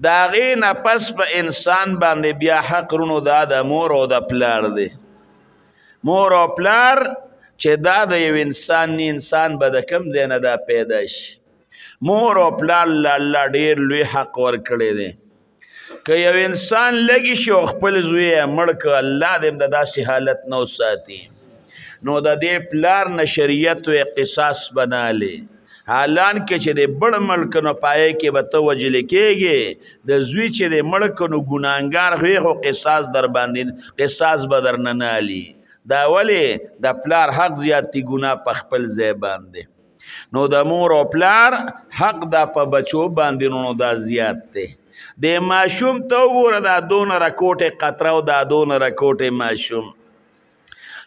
د هغې نه پس په انسان باندې بیا حق رونو دا د مور او د پلار دی مور او پلار چې دا د یو انسان به د کوم ځای نه دا پیدا شي مور او پلار الله ډېر لوی حق ورکړی دی که یو انسان لګي شي او خپل زوی یې مړ که الله دې د داسې حالت نه وساتي نو د دې پلار نه شریعت وی قصاص بنالی حالان کې چې د بړ مړ که نو پایې کې به ته وجلې کېږې د زوی چې د مړ که نو ګناهګار خو خو قصاص به درنه نه الي دا ولې د پلار حق زیات دی ګناه په خپل ځای باندې نو د مور او پلار حق دا په بچو باندې نو دا زیات دی د ماشوم ته وګوره دا دونه رکوټې قطره او دا دونه رکوټې ماشوم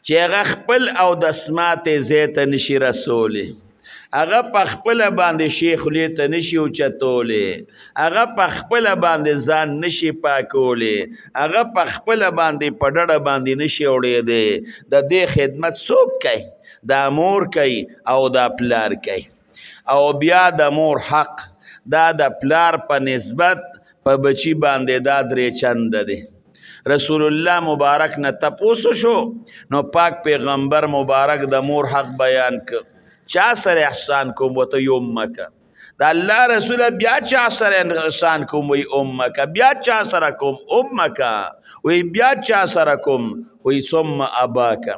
چې هغه خپل او د سماتې ځای ته نشي رسولی هغه په خپله باندې شی خولې ته نشي اوچتولی هغه په خپله باندې ځان نشي پاکولی هغه په خپله باندې په ډډه باندې نشي اوړېدی د دې خدمت څوک کوي دا مور کوي او دا پلار کوي او بیا د مور حق دا د پلار په نسبت په بچی باندې دا درې چنده دی رسول الله مبارک نه تپوسو شو نو پاک پیغمبر مبارک د مور حق بیان ک چا سره احسان کوم وته یومک د الله رسول بیا چا سره احسان کوم وی امک بیا چا سره کوم امک وی بیا چا سره کوم وی ثم اباک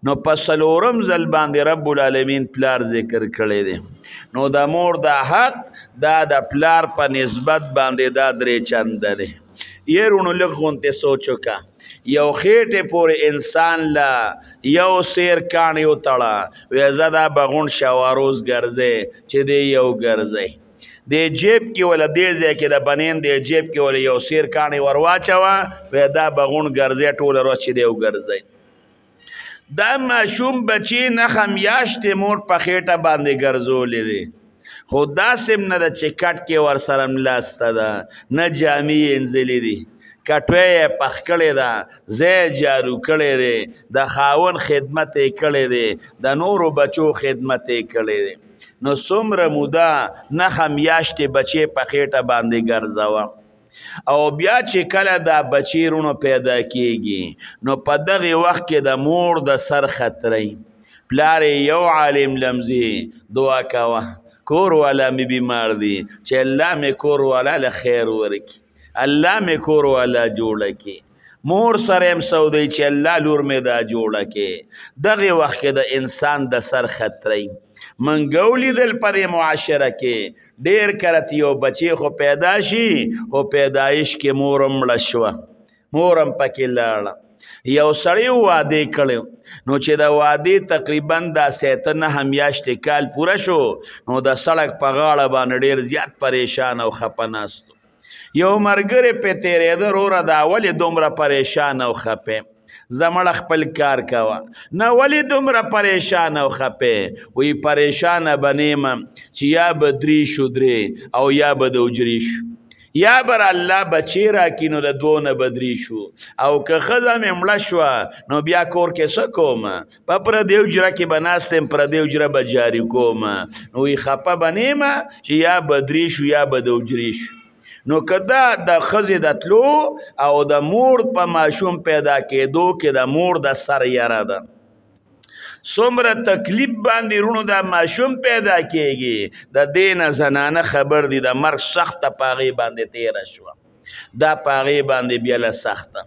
نو پسلورم ځل باندې رب العالمین پلار ذکر کړی دی نو د مور د حق دا د پلار په نسبت باندې دا درې چنده دی یرونو لږ غونتې سوچ وکړه یو خېټې پورې انسان لا یو سیر کاڼی وتړه وی زه دا بغون شواروز ګرځی چې دی یو ګرځی د جیب کې ولا دې ځای کې د بنین د جیب کې ولا یو سیر کاڼی ور واچوه وی دا بغون ګرځی ټوله ورځ چې دی وګرځی دا ماشوم بچی نخه میاشتې مور په خېټه باندې ګرځولی دی خو داسې نه ده چې کټ کې ورسره ملاسته ده نه جامې یې انځلې دي کټوی یې پخ کړې ده ځای جارو کړی دی د خاون خدمت یې کړی دی د نورو بچو خدمت یې کړی دی نو څومره موده نښه میاشتې بچې په خېټه باندې ګرځوه او بیا چې کله دا بچی رونو پیدا کیږي نو په دغه وخت کې د مور د سر خطرې پلار یو عالم لمزي دعا کوه کور والا می بیمار دی چې الله می کور والا له خیر ورکی الله می کور والا جوړه کی مور سره هم سودی چې الله لور می دا جوړه کی دغه وخت کې د انسان د سر خطرې منګو لیدل په معاشره کې ډیر کرت یو بچی خو پیدا شي او پیدایش کې مورم مړه شوه مورم پکې لاړه یو سړی واده کړو نو چې د واده تقریبا دا 9 میاشتې کال پوره شو نو د سړک په غاړه باندې ډیر زیات پریشان او خپه ناست یو مرګره په تیرېده وروره دا ولې دومره پریشان او خپه زمړ خپل کار کوا نه ولې دومره پریشان او خپه وی پریشان بنیم چې یا بدری شو درې او یا بدوجری شو یا بر الله بچی را کینو د دونه بدری شو او که خزه مې مړه شوه نو بیا کور کې څه کوم په پردی حجره کې به ناستم پردی حجره به جاري کوم نو وی خپه به نیمه چې یا بدری شو یا بدوجری شو نو که دا د ښځې د تلو او د مور په ماشوم پیدا کېدو کې د مور د سر یره ده څومره تکلیف باندې رونو دا ماشوم پیدا کېږي د دې نه زنانه خبر دي د مرګ سخته په هغې باندې تېره شوه دا په هغې باندې بیا له سخته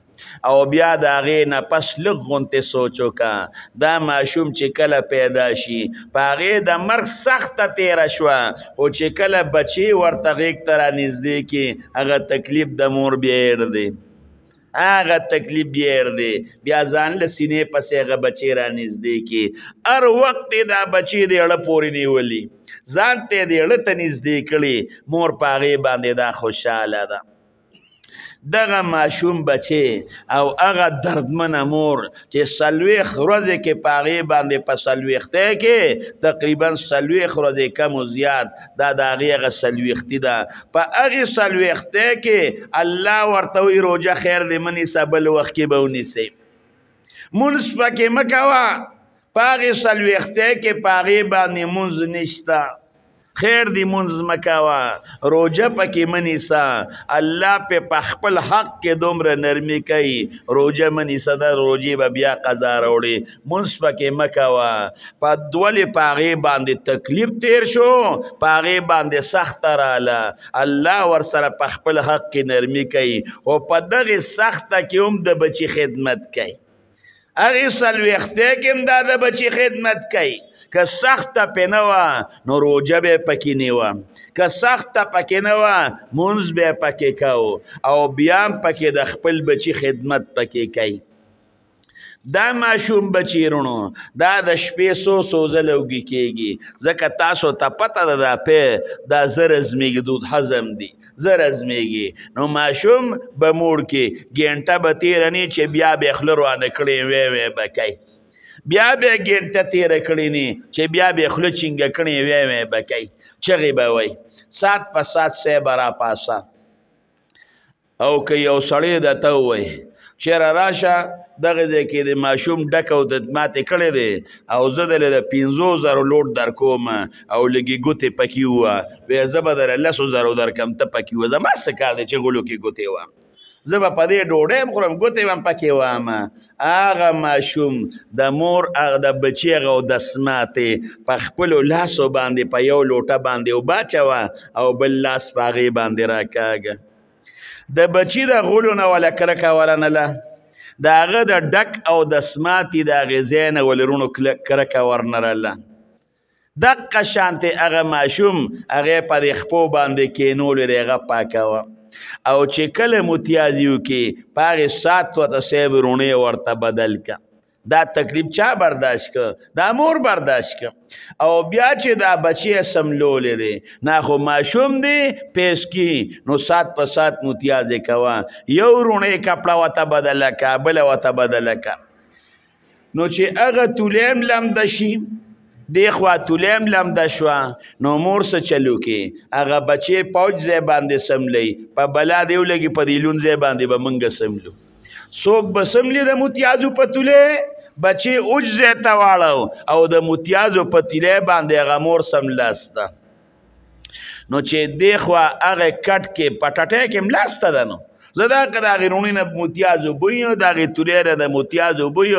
او بیا د هغې نه پس لږ غونتې سوچ وکړه دا ماشوم چې کله پیدا شي په هغې د مرګ سخته تېره شوه خو چې کله بچی ورته غېږ ته رانږدې کړي هغه تکلیف د مور بیا هېر دی هغه تکلیف بیا هېر دی بیا ځان له سینې پسې هغه بچی رانږدې کړي هر وخت یې دا بچی د اړه پورې نیولي ځان ته یې د اړه ته نږدې کړي مور په هغې باندې دا خوشحاله ده دغه ماشوم بچی او هغه دردمنه مور چې 40 ورځې کې په هغې باندې په 40 کې تقریبا 40 ورځې کم و زیات دا د هغې هغه 40 ده په هغې 40 کې الله ورته وایي روژه خیر دی مه نیسه بل وخت کې به ونیسئ مونځ پکې مه کوه په هغې 40 کې په هغې باندې مونځ نشته خیر دی منځ مه کوه روژه پکې مه نیسه الله پې په خپل حق کې دومره نرمي کوي روژه مه نیسه د روژې به بیا قضا راوړي منځ پکې مه کوه په ولې په هغې باندې تکلیف تیر شو په هغې باندې سخته راله الله ورسره په خپل حق کې نرمي کوي او په دغې سخته کې هم د بچي خدمت کوي هغې څلوېښتۍ کې هم دا د بچي خدمت کوي که سخته پې نه وه نو روژه به یې پکې نیوه که سخته پکې نه وه مونځ به یې پکې کو او بیا هم پکې د خپل بچي خدمت پکې کوي دا ماشوم بچی رونو دا د شپې څو ځله اوږې کېږي ځکه تاسو ته پته ده دا پې دا زر ازمېږي دود هضم دي زر ازمېږي نو ماشوم به موړ کې ګینټه به تېره نی چې بیا به یې خوله روانه کړې وی به کوي بیا به یې ګینټه تېره کړې نی چې بیا به یې خوله چینګه کړې وی به کوي چغې به وایي سات په سات سی به راپاسه او که یو سړی درته ووایي چېره راشه دغه ځای کې د ماشوم ډک او د ماتې کړی دی او زه دلې د 5,000 لوټ در کوم او لږې ګوتې پکې وه وی زه به دله 10,000 درکم ته پکې وه زما څه کار دی چې غلو کې ګوتې وم زه به په دې ډوډۍ هم خورم ګوتې به هم پکې وم هغه ماشوم د مور هغه د بچي هغه دسماتې په خپلو لاسو باندې په یو لوټه باندې اوبه اچوه او بل لاس په هغې باندې راکاږه د بچي د غلو نه ولا کرکه ولا نه له د هغه د ډک او د سماتې د هغې ځای نه ولرونو کرکه ورنرله دقه شانتې هغه ماشوم هغې په دې خپو باندې کینولې دی هغه پاکوه او چې کله متیازي وکړي په هغې سات ورته صاحب روڼې ورته بدل که دا تکلیف چا برداشت که دا مور برداشت که او بیا چې دا بچی سملولی دی نا خو ماشوم دی پیس کی نو سات په سات متیازې کوه یو رونې کپړه ورته بدله که بله ورته بدله که نو چې هغه تولیم لمده شي دې خوا تولیم لمده شوه نو مور څه چلو کې هغه بچی پوج ځای باندې سملی په بلا دی ولګي په دې لون ځای باندې به موږ سملو څوک به سملی د متیازو په تولې بچی اوج ځای ته واړو او د متیازو په تولې باندې هغه مور سملاسته نو چې دې خوا هغه کټ کې په ټټۍ کې ملاسته ده نو زه دا که د هغې روڼۍ نه متیازو بوی د هغې تولې نه د متیازو بوی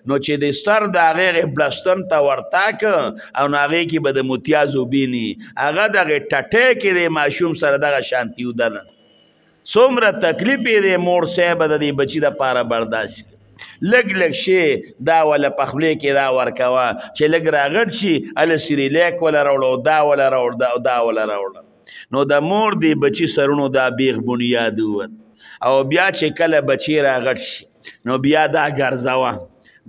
نو چې د سر د هغې بلستن ته ورتاک او نو هغې کې به د متیازو بینی هغه د هغې ټټۍ کې د ماشوم سره دغه شانتي وده نه څومره تکلیف یې دی مور صاحبه د دې بچي دپاره برداشت کړي لږ لږ شی دا وله په خولې کې دا ورکوه چې لږ راغټ شي هله سیریلیک وله راوړه دا وله راوړه دا وله راوړه نو د مور دی بچي سرونو دا بیغ بنیاد ووت او بیا چې کله بچی راغټ شي نو بیا دا ګرځوه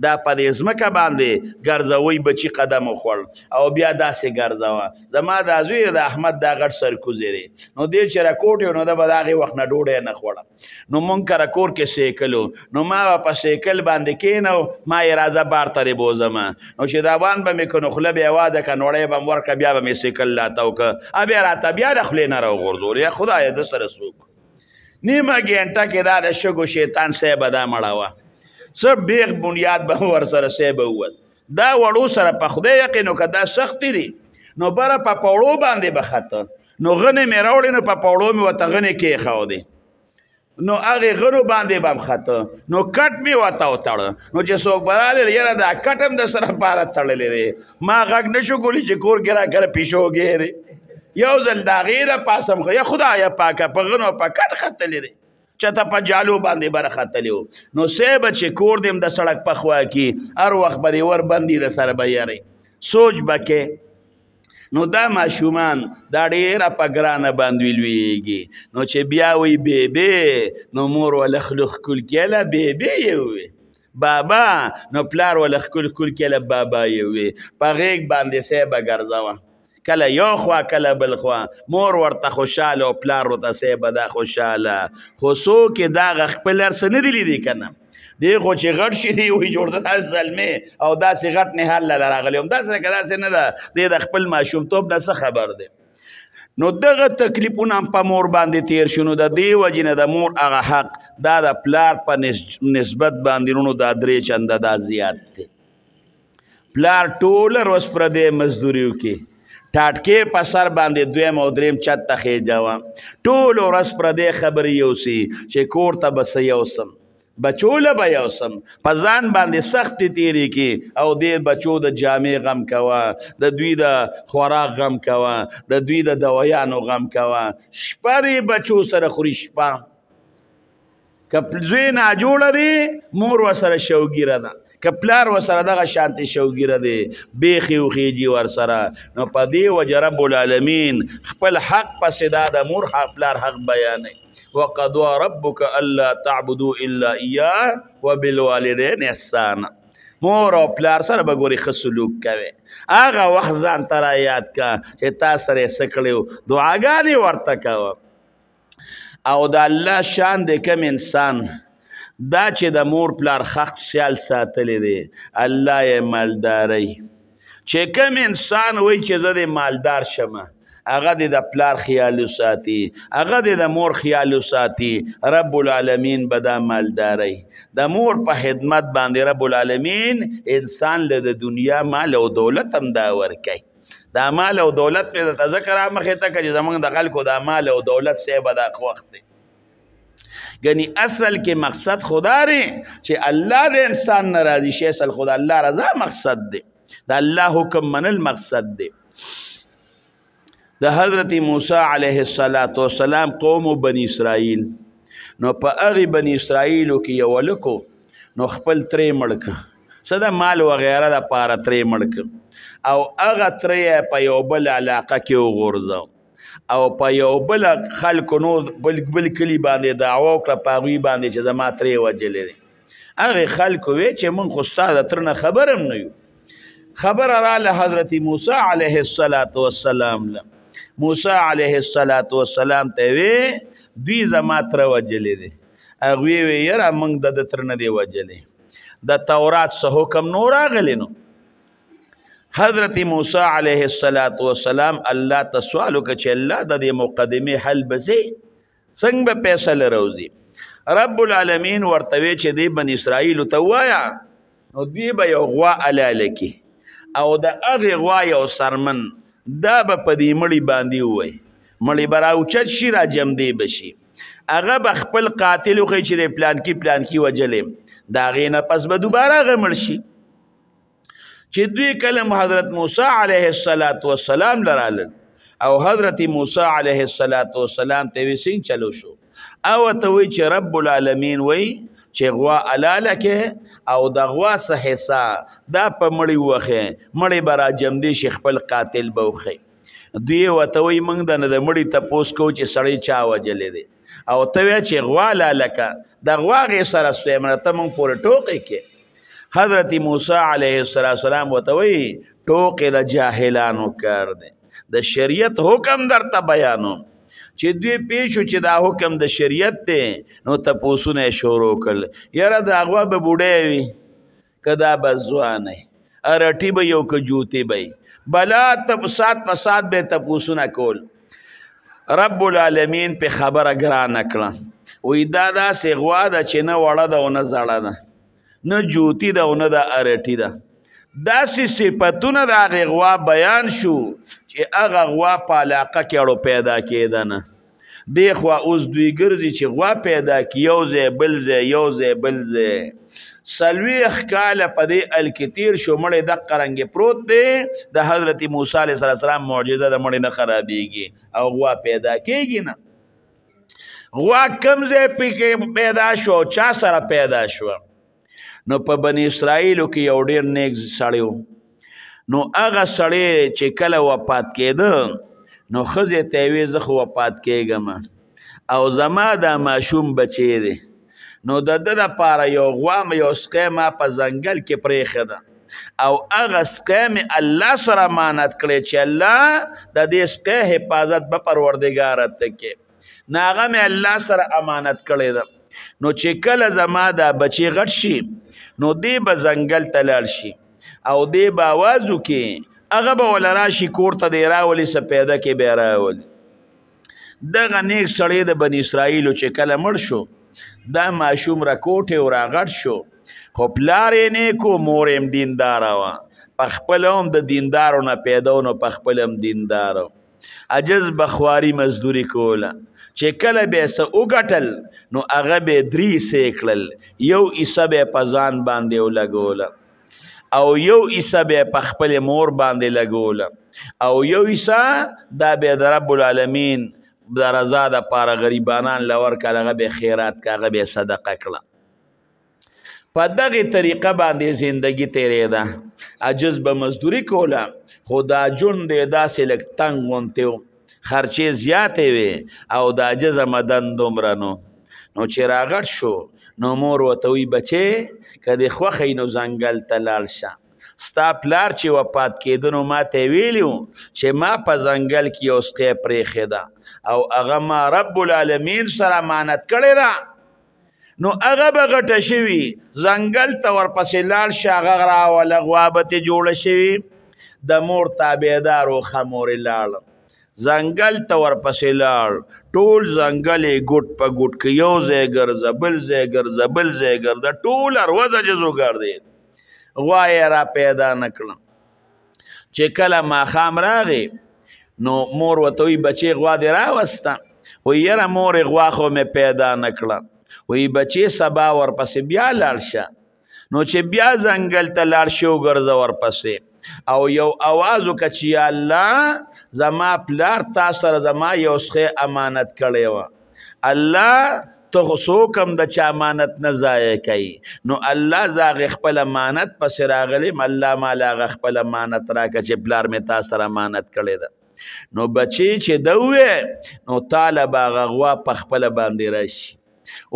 دا په دې ځمکه باندې ګرځوئ بچي قدم وخوړ او بیا داسې ګرځوه زما دا زوی د احمد دا غټ سرکوزی دی نو دې چې راکوټ نو ده به د هغې وخت نه ډوډۍ نه خوړه نو مونږ کره کور کې سیکلو نو ما به په سیکل باندې کېنو ما یې راځه بار ته دې بوځمه نو چې دا وان به مې که نو خوله به یې واده که نوړی به م ورکړه بیا به مې سیکل لاته وکړه بیا راته بیا د خولې نه راوغورځول یا خدایه ده سره څوک نیمه ګینټه کې دا د شګو شیطان صاحبه دا مړوه څه بیغ بنیاد به ورسره صاحبه ووت دا وړو سره په خدای یقین که دا سختې دي نو بره په پوړو باندې به خطه نو غنې مې راوړې نو په پوړو مې ورته غنې کېښودې نو هغې غنو باندې به م خطه نو کټ مې ورته وتړه نو چې څوک به راغلی یاره دا کټ هم د سره پاره تړلی دی ما غږ نه شو کولی چې کور کې را کره پیشو ګیرې یو ځل د هغې د پاسم یا خدایه پاکه په غنو په کټ ختلی دی چته په جالو باندې بره ختلی و نو صاحبه چې کور دې هم د سړک په خوا کې هر وخت به دې ور بندي د سره به یارې سوچ به کې نو دا ماشومان دا ډېره په ګرانه باندې لویږي نو چې بیا وی بیبې نو مور وله خوله ښکل کېله بیبې یې ووې بابا نو پلار وله ښکل ښکل کېله بابا یې ووې په غېږ باندې صاحبه ګرځوه کله یو خوا کله بل خوا مور ورته خوشحاله او پلار ورته صاحبه دا خوشحاله خو څوک یې دا هغه خپل هر څه نه دي لیدي که نه دی خو چې غټ شي دی وایي جوړ ده داسې زلمې او داسې غټ نهال له راغلی هم داسې که داسې نه ده دی د خپل ماشومتوب نه څه خبر دی نو دغه تکلیفونه هم په مور باندې تیر شو نو د دې وجې نه د مور هغه حق دا د پلار په نسبت باندې نو دا 3 چنده دا زیات دی پلار ټوله ورځ پردی مزدوري وکړي ټاټکې په سر باندې دویم او دریم چت ته خېجوه ټول ورځ پردې خبرې یوسي چې کور ته به څه یوسم بچوله به یوسم په ځان باندې سختې تېرې کړي او دې بچو د جامې غم کوه د دوی د خوراک غم کوه د دوی د دویانو غم کوه شپه دې بچو سره خوري شپه که زوی ناجوړه دی مور ورسره شوګیره ده که پلار ورسره دغه شانتې شوګیره دی بیخي وخیجي ورسره نو په دې وجه رب العالمین خپل حق پسې دا د مور پلار حق بیانوي وقضى ربك الا تعبدوا الا اياه وبالوالدين احسانا مور او پلار سره به ګوري ښه سلوک کوي هغه وخت ځان ته را یاد کا چې تا سره یې څه کړي دعاګانې ورته کوه او د الله شان دی کوم انسان دا چې د مور پلار خخت خیال ساتلی دی الله یې مالداری چې کوم انسان وایي چې زه د مالدار شمه هغه د پلار خیال ساتي هغه د مور خیال ساتي رب العالمین به دا مالداری د مور په خدمت باندې رب العالمین انسان له د دنیا مال او دولت هم دا ورکوي دا مال او دولت مې درته ذکر مخې ته که چې زموږ د خلکو دا مال او دولت صحیح به دا وخت دی یعنی اصل کې مقصد خدا دی چې الله د انسان نه راضي شي اصل خدا الله رضا مقصد دی د الله حکم منل مقصد دی د حضرت موسی علیه السلام قوم بنی اسرائیل نو په هغې بنی اسرائیلو کې یو هلکو نو خپل ترې مړ کړه څه د مال وغیره دپاره ترې مړ کړه او هغه ترې په یو بل علاقه کې وغورځو او په یو بل خلکو نو بل کلي باندې دعوا وکړه په هغوی باندې چې زما ترې وجلی دی هغې خلکو وی چې موږ خو ستا د تره نه خبر هم نه یو خبره راله حضرت موسی علیه السلام له موسی علیه السلام ته وی دوی زما تره وجلی دی هغوی وی یاره موږ د تره نه دی وجلی د تورات څه حکم نو راغلی نو حضرت موسی علیه السلام الله ته سوال وکړه چې الله د دې مقدمې حل به څنګه به فیصله راوځي رب العالمین ورته وی چې دی بني اسرائیلو ته ووایه نو دوی به یو غوا حلاله کړي او د هغې غوا یو سرمن دا به په دې مړي باندې ووایي مړي به راوچت شي را جمدی به شي هغه به خپل قاتل وښیي چې دی پلانکي وجلی د هغې نه پس به دوباره هغه مړ شي چې دوی کله حضرت موسی علیه السلام لرالل او حضرت موسی علیه السلام ته وی څنګه چلو شو او ته وی چې رب العالمین وی چې غوا حلاله کې او د غوا څه حصه دا په مړي وخې مړي به راجمدي شي خپل قاتل به وښیي دوی ورته وی موږ د مړي تپوس کوو چې سړی چا وجلی دی او ته وی چې غوا حلاله که د غوا هغې سره سوی مړه ته موږ پورې ټوقې کې حضرت موسی علیه السلام ورته وایي ټوکې د جاهلانو کار دی د شریعت حکم درته بیانوم چې دوی پوه شو چې دا حکم د شریعت دی نو تپوسونه یې شروع کړل یاره د هغه به بوډی وي که دا به ځوانی ارټي به یو که جوتې به بلا سات په سات به تپوسونه کول رب العالمین په خبره ګرانه کړه وایي دا داسې غوا ده چې نه وړه ده او نه زړه ده نه جوتی ده او نه د ارټي ده داسې صفتونه د هغې غوا بیان شو چې هغه غوا په علاقه کې اړو پیدا کېده نه دې خوا اوس دوی ګرځي چې غوا پیدا کړي یو ځای بل ځای یو ځای بل ځای 40 کاله په دې ال کې تیر شو مړی دقه رنګې پروت دی د حضرت موسی علیه السلام معجزه د مړی نه خرابېږي او غوا پیدا کېږي نه غوا کوم ځای پکې پیدا شو چا سره پیدا شوه نو په بني اسرائیلو کې یو ډېر نیک سړی و نو هغه سړی چې کله وفات کېده نو ښځې ته یې وی زه خو وفات کېږم او زما دا ماشوم بچی دی نو د ده دپاره یو غوا یو سقی ما په ځنګل کې پرېښې ده او هغه سقی مې الله سره امانت کړی چې الله د دې سقی حفاظت به پروردګاره ته کې نو هغه مې الله سره امانت کړی ده نو چې کله زما دا بچی غټ شي نو دی به ځنګل ته لاړ شي او دی به آواز وکړي هغه به وله راشي کور ته دی راولي څه پیدا کې به یې راولي دغه نیک سړی د بني اسرائیلو چې کله مړ شو دا ماشوم راکوټې او راغټ شو خو پلار یې نیک و مور یې هم دینداره وه پخپل هم د دیندارو نه پیدا نو پخپل هم دیندارو عجز بخواری مزدوری کوله چې کله به څه وګټل نو هغه به 3 کړل یو حصه به په ځان باندې ولګوله او یو حصه به په خپل مور باندې لګوله او یو حصه دا به د رب العالمین د رضا دپاره غریبانان لور کړه هغه به خیرات کړه هغه به صدقه کړه په دغه طریقه باندې زندگی تیریده عجز به مزدوری کوله خو دا ژوند دی داسې لږ تنګ غوندې و خرچې زیاتې وې او د عجزه مدن دومره نو چې راغټ شو نو مور ورته وی بچې که دې خوښی نو ځنګل ته لاړ شه ستا پلار چې وفات کېده نو ما ته ویلي وو چې ما په ځنګل کې یو سقی پرېښې ده او هغه ما رب العالمین سره امانت کړې ده نو هغه به غټه شوي ځنګل ته ورپسې لاړ شه هغه راوله غوا به ترې جوړه شوي د مور تابعدار و ښه مورې لاړم ځنګل ته ورپسې لاړ ټول ځنګل یې ګوټ په ګوټ که یو ځای ګرځه بل ځای ګرځه بل ځای ګرځه ټول اروز عجز وګرځېد غوا یې را پیدا نه کړم چې کله ماښام راغی نو مور ورته وایي بچې غوا دې راوسته وایي یره مورې غوا خو مې پیدا نه کړه وایي بچې سبا ورپسې بیا لاړ شه نو چې بیا ځنګل ته لاړ شي وګرځه ورپسې او یو आवाज وکړه چې یا الله زما پلار تا سره زما یو څه امانت کړی و الله ته خو څوک هم د چا امانت نه ضایع کوي نو الله زه هغې خپل امانت پسې راغلم الله ماله هغه خپل امانت راکړه چې پلار مې تا سره امانت کړی ده نو بچې چې ده ووې نو تاله به هغه غوا په خپله باندې راشي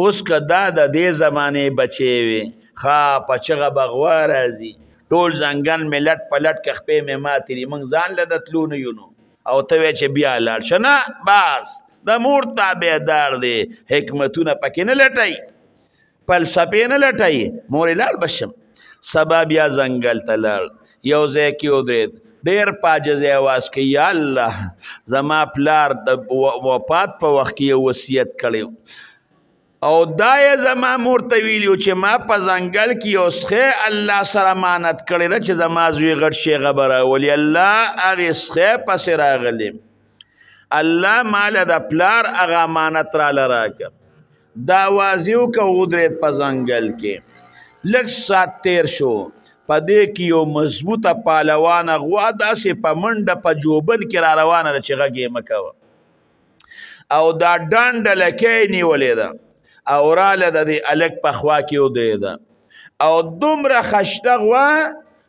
اوس که دا د دې زمانې بچې وي ښه په چغه به غوا راځي ټول ځنګل مې لټ په لټ که خپې مې ماتې دي موږ ځان له د تلو نه یو نو او ته وایې چې بیا لاړ شه نه بس د مور تابعدار دی حکمتونه پکې نه لټوي فلسفې نه لټوي مورې لاړ به شم سبا بیا ځنګل ته لاړ یو ځای کې ودرېد ډېر په عاجزۍ اواز کوي یا الله زما پلار د وفات په وخت کې یو وصیت کړی او دا یې زما مور ته ویلي چې ما په ځنګل کې یو څښی الله سره امانت کړی ده چې زما زوی غټ شي هغه به راولي الله هغې څښی پسې راغلی الله ماله د پلار هغه امانت راله راکړه دا آواز یې وکړه ودرېد په ځنګل کې لږ ساعت تیر شو په دې کې یو مضبوطه پهلوانه غوا داسې په منډه په جوبن کې را روانه ده چې غږ یې مه کوه او دا ډنډه لکۍ یې نیولې ده او راله د دې هلک په خوا کې ودرېده او دومره خشته غوا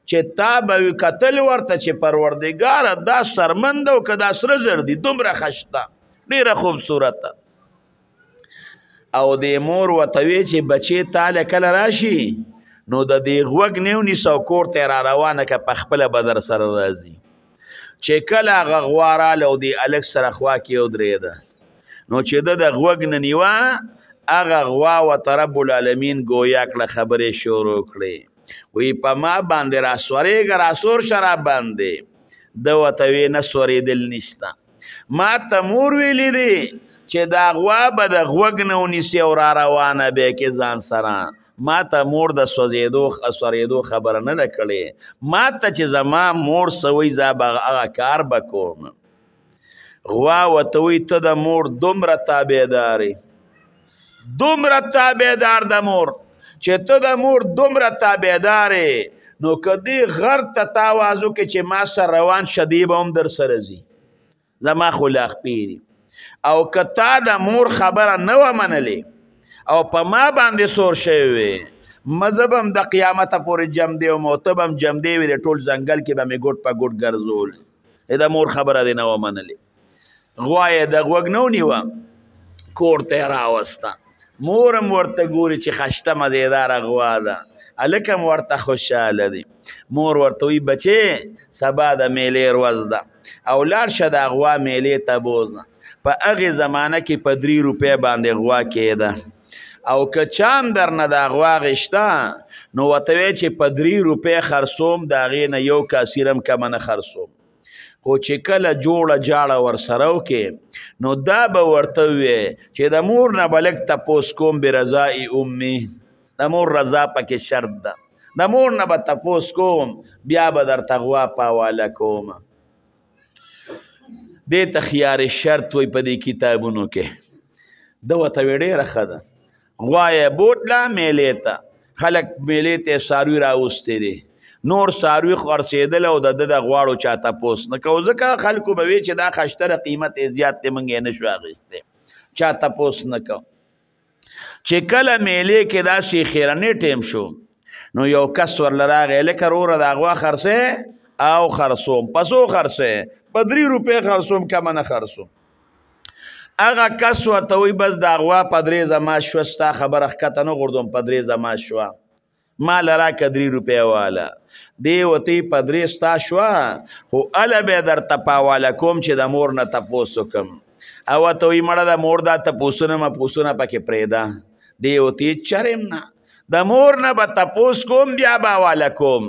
چې تا به کتل ورته چې پروردګاره دا سرمند او که دا سره زر دي دومره خشته ډېره خوبصورته او دې مور ورته وی چې بچې تاله کله راشي نو د دې غوږ نه ونیسه او کور ته یې را روانه که په خپله به در سره راځي چې کله هغه غوا راله او دې هلک سره خوا کې ودرېده نو چې ده د غوږ نه نیوه هغه غوا ورته رب العالمین ګویا کړه خبرې شروع کړې وی په ما باندې را سورېږه را سور شه را باندې ده ورته وی نه سورېدل نشته ما ته مور ویلي دي چې دا غوا به د غوږ نه ونیسي او را روانه بیا کې ځان سره ما ته مور د سورېدو خبره نه ده کړې ما ته چې زما مور څه وایي زه به هغه کار به کوم غوا ورته وایي ته د مور دومره تابعدارې دومره تابعدار د مور چې ته د مور دومره تابعدارې نو که دې غر ته تا آواز وکړې چې ما سره روان شه دی به هم در سره ځي زما خو لاخپې دي او که تا د مور خبره نه وه منلې او په ما باندې سور شوی وې مزه به هم د قیامته پورې جمدې وم او ته به هم جمدې وې د ټول ځنګل کې به مې ګوټ په ګوټ ګرځول د مور خبره دې نه وه منلې غوا یې د غوږ نه ونیوه کور ته یې راوسته مور هم ورته ګوري چې خشته مزېداره غوا ده هلک هم ورته خوشحاله دی مور ورته وایي بچې سبا د میلې ورځ ده او لاړ شه د غوا میلې ته بوځه په هغې زمانه کې په 3 روپۍ باندې غوا کېده او که چا هم درنه دا غوا غشته نو ورته وایي چې په 3 روپۍ خرڅوم د هغې نه یو کاسیر هم کمه نه خرڅوم خو چې کله جوړه جاړه ورسره وکې نو دا به ورته ووایې چې د مور نه به لږ تپوس کوم برضای امي د مور رضا پکې شرط ده د مور نه به تپوس کوم بیا به درته غوا په حواله کوم. دې ته خیار شرط وایي په دې کتابونو کې. ده ورته ویې ډېره ښه ده. غوا یې بوتله میلې ته، خلک میلې ته یې څاروي راوستې دي، نور څاروي خرڅېدل او د ده د غواړو چا تپوس نه کوو، ځکه خلکو به وی چې دا خشتره قیمت یې زیات دی موږ یې نه شو اخیستی، چا تپوس نه کوو. چې کله میلې کې داسې خیرنې ټیم شو نو یو کس ورله راغی، لکه وروره دا غوا خرڅې او خرڅوم. په څو خرڅې؟ په 3 روپۍ خرڅوم، کمه نه خرڅوم. هغه کس ورته وایي بس دا غوا په 3 زما شوه، ستا خبره ښکته نه غورځوم، په 3 زما شوه، ما له راکړه 3 روپۍ واله. دې ورته وایي په 3 ستا شوه، خو هله بیا درته په حواله کوم چې د مور نه تپوس وکړم. او ورته وایي مړه د مور دا تپوسونه مپوسونه پکې پرېږده. دې ورته وایي چرېم نه، د مور نه به تپوس کوم بیا به حواله کوم.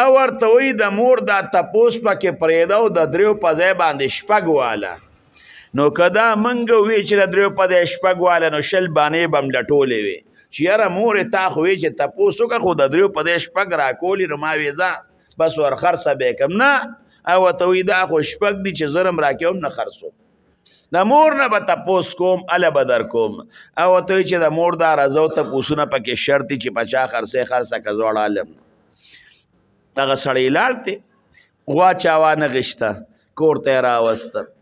او ورته وایي د مور دا تپوس پکې پرېږده او د 3 په ځای باندې 6 واله. نو که دا موږ وی چې د 3 په ځای 6 واله نو 20 بانې به م لټولې وي چې یاره مورې تا خو وی چې تپوس وکړه خو د 3 په ځای 6 راکولې، نو ما وی ځه بس ور خرڅه به یې کړم. نه، او ورته وایي دا خو 6 دي چې زر م راکوم نه خرڅوم، د مور نه به تپوس کوم هله به در کوم. او ورته وایي چې د مور دا راځه او تپوسونه پکې شرط دي چې په چا خرڅې خرڅه که زوړ عالم. دغه سړی لاړ دی، غوا چا وانه غشته، کور ته یې راوسته.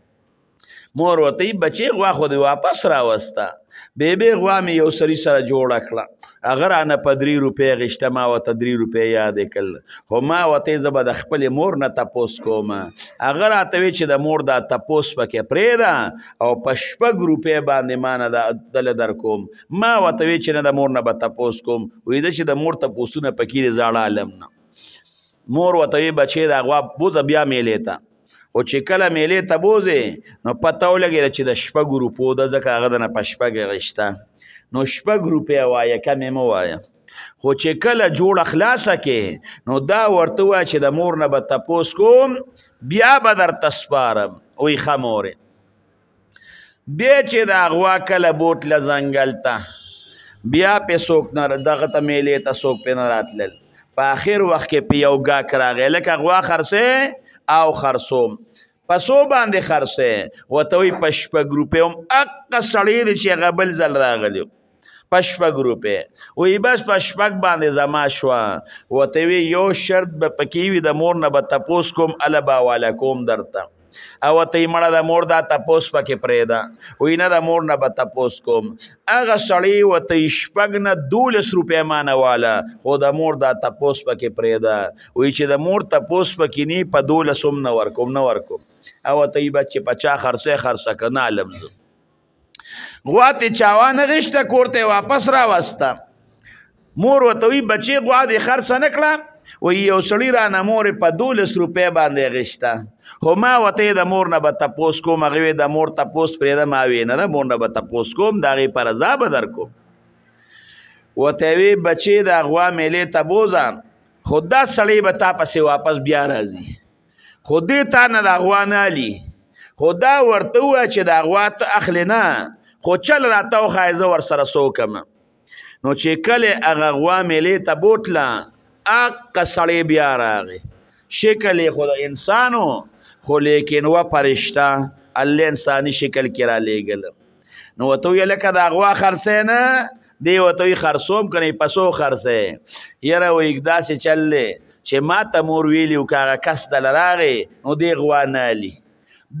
مور ورته وایي بچې غوا خو دې واپس راوسته. بیبې غوا مې یو سړي سره جوړه کړه، هغه رانه په 3 روپۍ غشته، ما ورته 3 روپۍ یادې کړل، خو ما ورته یې زه به د خپلې مور نه تپوس کوم. هغه راته وی چې د مور دا تپوس پکې پرېږده او په 6 روپۍ باندې ما نه دله در کوم. ما ورته وی چې نه د مور نه به تپوس کوم. ویده چې د مور تپوسونه پکې دي زاړه عالم نه. مور ورته وی بچې دا غوا بوځه بیا میلې ته. خو چې کله میلې ته بوځې نو پته ولګېده چې د 6 روپو ده، ځکه هغه د نه په 6 غشته، نو 6 روپۍ وایه، کمې مه وایه. خو چې کله جوړه خلاصه کې نو دا ورته وایه چې د مور نه به تپوس کوم بیا به درته سپارم. وایي ښه مورې. بیا چې دا غوا کله بوتله ځنګل ته، بیا پې څوک نه دغه ته میلې ته څوک پې نه راتلل. په آخر وخت کې پې یو ګاک راغی، لکه غوا خرڅې او خرڅوم. په څو باندې خرڅې؟ ورته وایي په 6 روپۍ. هم هغه سړی دی چې هغه بل ځل راغلی په 6 روپۍ. وایي بس په 6 باندې زما شوه. ورته وایي یو شرط به پکې وي، د مور نه به تپوس کوم هله به حواله کوم درته. او ورته یې مړه د مور دا تپوس پکې پرېږده. وایي نه د مور نه به تپوس کوم. هغه سړی ورته یې 6 نه 12 روپۍ مانه واله، خو د مور دا تپوس پکې پرېږده. وایي چې د مور تپوس پکې نی په 12 هم نه ورکوم، نه ورکوم. او ورته یې بچې په چا خرڅې خرڅه که نه عالم زه. غوا تې چا وانه غشته، کور ته یې واپس راوسته. مور ورته وایي بچې غوا دې خرڅه نه کړه؟ وایي یو سړي رانه مورې په 12 روپۍ باندې غشته، خو ما ورته یې د مور نه به تپوس کوم. هغې وایي د مور تپوس پرېږده. ما وایي نه د مور نه به تپوس کوم، د هغې په رضا به در کوم. ورته یې وایي بچې د غوا میلې ته بوځه، خو دا سړی به تا پسې واپس بیا راځي، خو دې تا نه دا غوا نه الي. خو دا ورته ووایه چې دا غوا ته اخلې نه، خو چل راته وښایه زه ورسره څه وکړم. نو چې کله هغه غوا میلې ته بوتله، هغه سړی بیا راغی، شکل یې خو د انسانو، خو لیکن و فرشته، الله انساني شکل کې را لېږله. نو ورته ویې لکه دا غوا خرڅی نه؟ دی ورته وایي خرڅوم که نه، په څو خرڅی؟ یاره وایي داسې چل دی چې ما ته مور ویلي و که هغه کس دله راغی نو دې غوا نه الي.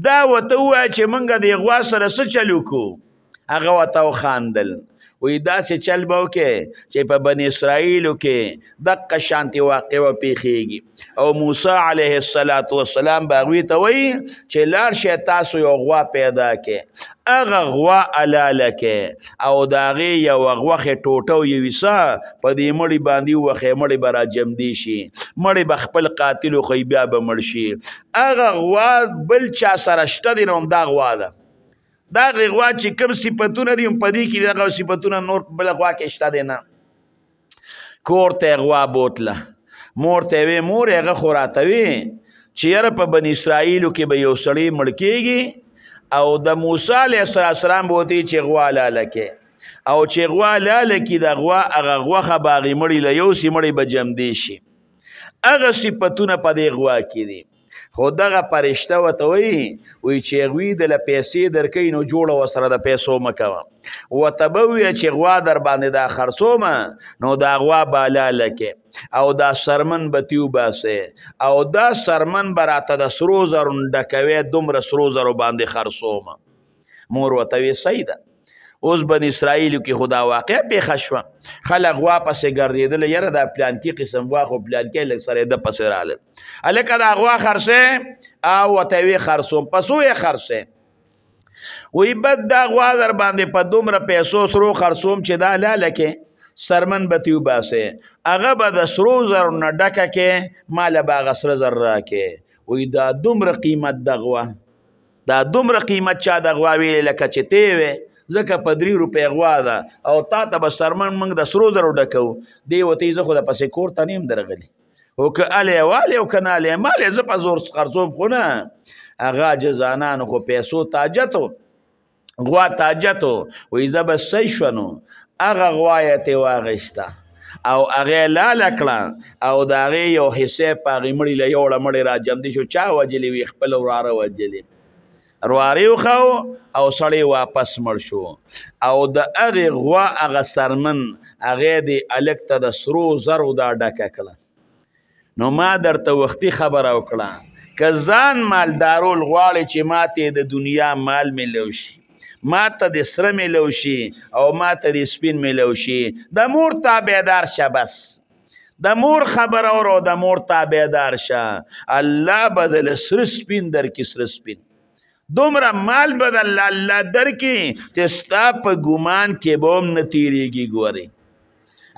دا ورته ووایه چې موږ دې غوا سره څه چل وکړو؟ هغه ورته وخاندل. وایي داسې چل به وکړې چې په بني اسرائیلو کې دقه شانتې واقعه وپېښېږي، او موسی علیه السلام به هغوی ته وایي چې لاړ شئ تاسو یو غوا پیدا کړئ، هغه غوا حلاله کړئ او د هغې یوه غوښې ټوټه او یوې ساه په دې مړي باندې ووښئ، مړی به راجمدي شي، مړی به خپل قاتل وښیي، بیا به مړ شي. هغه غوا بل چا سره شته دی نو همدا غوا ده. دا غوا چې کوم صفتونه دي په دې کې دغه صفتونه نور بله غوا کې شته دی نه. کور ته یې غوا بوتله. مور ته یې وی مور هغه خو راته وی چې یاره په بني اسرائیلو کې به یو سړی مړ کېږي او د موسی علیه السلام به ورته چې غوا حلاله کړې. او چې غوا لاله کې د غوا هغه غوښه به هغې مړي له یوسي مړی به جمدی شي هغه صفتونه په دې غوا کې دي خو دغه فرشته ورته وایي چې هغوی دله پیسې درکوي نو جوړه ورسره د پیسو مه کوه ورته به ووایه چې غوا در باندې دا خرڅومه نو دا غوا به حلاله کې او دا سرمن به تي وباسې او دا سرمن به راته د سرو زرو ډکوي دومره سرو زرو باندې خرڅومه مور ورته وایي صحیح ده اوس بني اسرائیلو کې خدا واقع پیښه شوه خلک غوا پسې ګرځېدل یاره دا پلانکي قسم غوا خو پلانکي لږ سره د پسې رالل هلکه دا غوا خرڅې او ورته ویې خرڅوم په څو یې خرڅې وایي بد دا غوا در باندې په دومره پیسو سرو خرڅوم چې دا لاله کې سرمن به تي وباسې هغه به د سرو زرو نه ډکه کې ماله به هغه سره زر راکې وایي دا دومره قیمت د غوا دا دومره قیمت چا د غوا ویلې لکه چې تی وې ځکه په 3 روپۍ غوا ده او تا ته به سرمن موږ د سرو زرو ډکو دی ورته زه خو د پسې کور ته نیم درغلی او که الی والی او که نه الی مالی زه په زور خرڅوم خو نه هغه جزانانو خو پیسو تاجتو غوا تاجتو وایي زه به صحیح شوه نو هغه غوا یې ترې واخیسته او هغې لاله کړه او د هغې یو حصې په هغې مړي له یوړه مړی را جمدي شو چا وجلې وي خپل وراره وجلې رواري وخو او سړی واپس مړ شو او د هغې غوا هغه سرمن هغې د هلک ته د سرو زرو دا ډکه کړه نو ما درته وختي خبره وکړه که ځان مالدارول غواړې چې ما ته د دنیا مال میلو شي ما ته د سره میلو شي او ما ته د سپین میلو شي د مور تابعدار شه بس د مور خبره اورو د مور تابعدار شه الله به دله سره سپین درکړي سره سپین دومره مال بدل الله درکې چې ستا په ګمان کې به هم نه تیریږي ګورې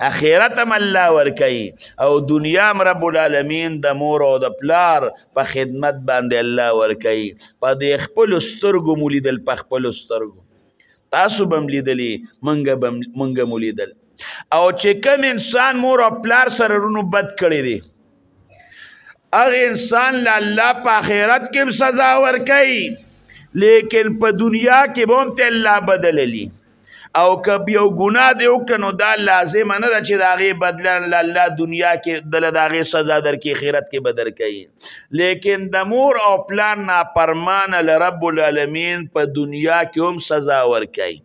اخرت هم الله ورکوي او دنیا هم رب العالمین د مور او د پلار په خدمت باندې الله ورکوي په دې خپلو سترګو مو لیدل په خپلو سترګو تاسو به هم لیدلي موږ مو لیدل او چې کوم انسان مور او پلار سره رونو بد کړی دی هغه انسان له الله په آخرت کې هم سزا ورکوي لیکن په دنیا کې به هم ته الله بدللی او که یو ګناه دې وکړه نو دا لازمه نه ده چې د هغې بدله الله دنیا کې دله د هغې سزا درکړي آخرت کې به درکوي لیکن د مور او پلار نافرمانه له رب العالمین په دنیا کې هم سزا ورکوي